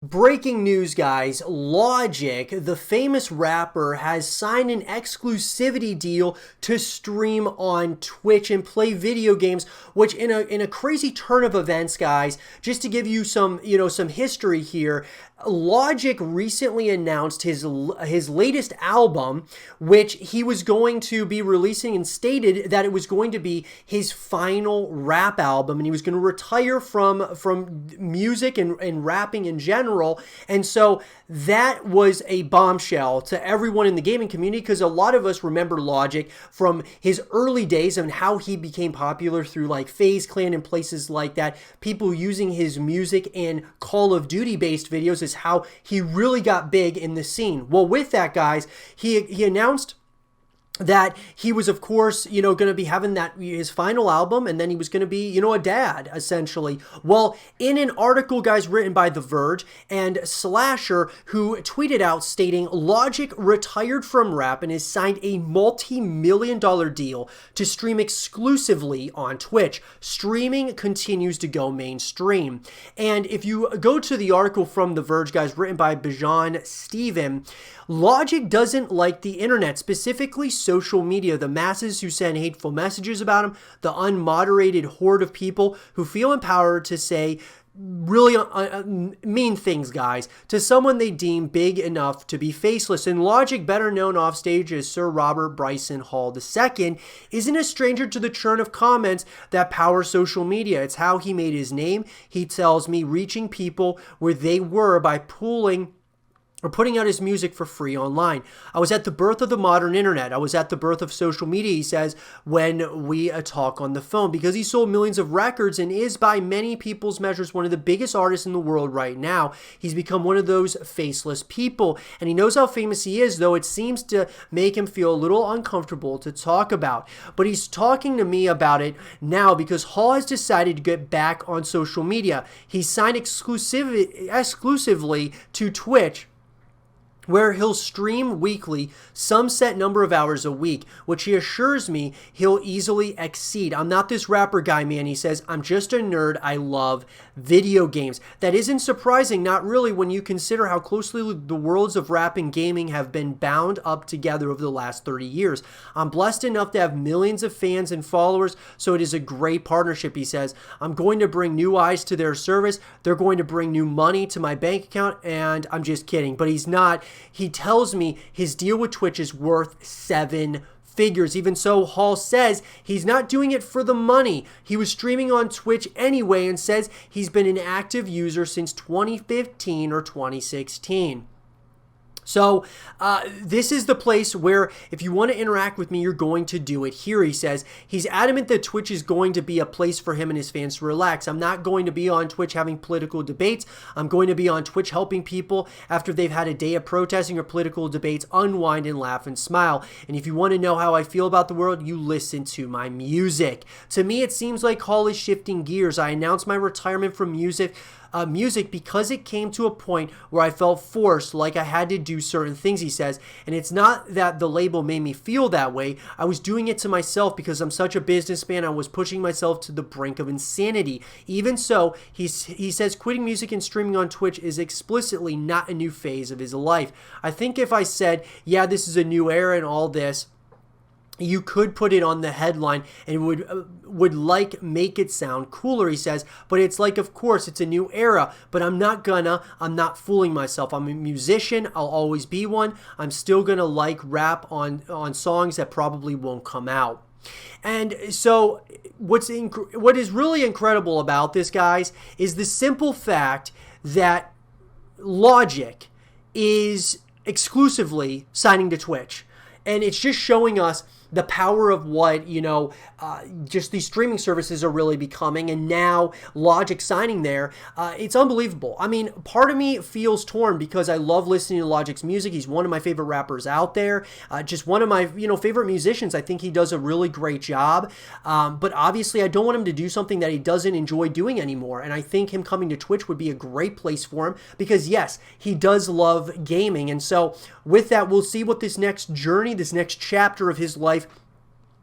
Breaking news, guys. Logic, the famous rapper, has signed an exclusivity deal to stream on Twitch and play video games, which in a crazy turn of events, guys, just to give you some, some history here, Logic recently announced his latest album, which he was going to be releasing, and stated that it was going to be his final rap album, and he was going to retire from music and rapping in general. And so that was a bombshell to everyone in the gaming community, because a lot of us remember Logic from his early days and how he became popular through like FaZe Clan and places like that. People using his music in Call of Duty based videos is how he really got big in the scene. Well, with that, guys, he announced that he was, of course, going to be having his final album, and then he was going to be, a dad, essentially. Well, in an article, guys, written by The Verge and Slasher, who tweeted out stating, Logic retired from rap and has signed a multi-million-dollar deal to stream exclusively on Twitch. Streaming continues to go mainstream. And if you go to the article from The Verge, guys, written by Bijan Steven, Logic doesn't like the internet, specifically social media, the masses who send hateful messages about him, the unmoderated horde of people who feel empowered to say really mean things, guys, to someone they deem big enough to be faceless. And Logic, better known offstage as Sir Robert Bryson Hall II, isn't a stranger to the churn of comments that power social media. It's how he made his name. He tells me, reaching people where they were by putting out his music for free online. I was at the birth of the modern internet. I was at the birth of social media, he says, when we talk on the phone, because he sold millions of records and is, by many people's measures, one of the biggest artists in the world right now. He's become one of those faceless people, and he knows how famous he is, though it seems to make him feel a little uncomfortable to talk about. But he's talking to me about it now because Hall has decided to get back on social media. He signed exclusively to Twitch, where he'll stream weekly, some set number of hours a week, which he assures me he'll easily exceed. I'm not this rapper guy, man, he says. I'm just a nerd. I love video games. That isn't surprising, not really, when you consider how closely the worlds of rap and gaming have been bound up together over the last 30 years. I'm blessed enough to have millions of fans and followers, so it is a great partnership, he says. I'm going to bring new eyes to their service. They're going to bring new money to my bank account, and I'm just kidding. But he's not. He tells me his deal with Twitch is worth 7 figures. Even so, Hall says he's not doing it for the money. He was streaming on Twitch anyway and says he's been an active user since 2015 or 2016. So this is the place where if you want to interact with me, you're going to do it here, he says. He's adamant that Twitch is going to be a place for him and his fans to relax. I'm not going to be on Twitch having political debates. I'm going to be on Twitch helping people after they've had a day of protesting or political debates unwind and laugh and smile. And if you want to know how I feel about the world, you listen to my music. To me, it seems like Hall is shifting gears. I announced my retirement from music because it came to a point where I felt forced, like I had to do certain things, he says. And it's not that the label made me feel that way. I was doing it to myself because I'm such a businessman. I was pushing myself to the brink of insanity. Even so, he says quitting music and streaming on Twitch is explicitly not a new phase of his life. I think if I said, yeah, this is a new era and all this, you could put it on the headline and it would make it sound cooler, he says. But it's like, of course, it's a new era, but I'm not fooling myself. I'm a musician. I'll always be one. I'm still gonna like rap on songs that probably won't come out. And so what is really incredible about this, guys, is the simple fact that Logic is exclusively signing to Twitch. And it's just showing us the power of what, just these streaming services are really becoming. And now Logic signing there, it's unbelievable. I mean, part of me feels torn because I love listening to Logic's music. He's one of my favorite rappers out there. Just one of my, favorite musicians. I think he does a really great job. But obviously I don't want him to do something that he doesn't enjoy doing anymore. And I think him coming to Twitch would be a great place for him because, yes, he does love gaming. And so with that, we'll see what this next journey, this next chapter of his life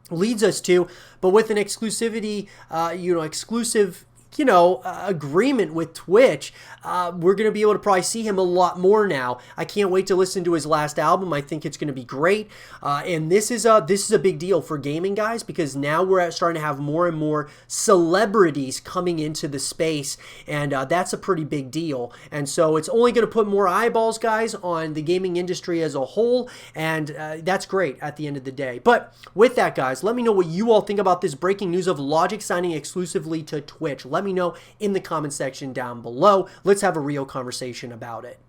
leads us to. But with an exclusivity, exclusive agreement with Twitch, we're going to be able to probably see him a lot more now. I can't wait to listen to his last album. I think it's going to be great. And this is a big deal for gaming, guys, because now we're starting to have more and more celebrities coming into the space, and that's a pretty big deal. And so it's only going to put more eyeballs, guys, on the gaming industry as a whole, and that's great at the end of the day. But with that, guys, let me know what you all think about this breaking news of Logic signing exclusively to Twitch. Let me know in the comment section down below. Let's have a real conversation about it.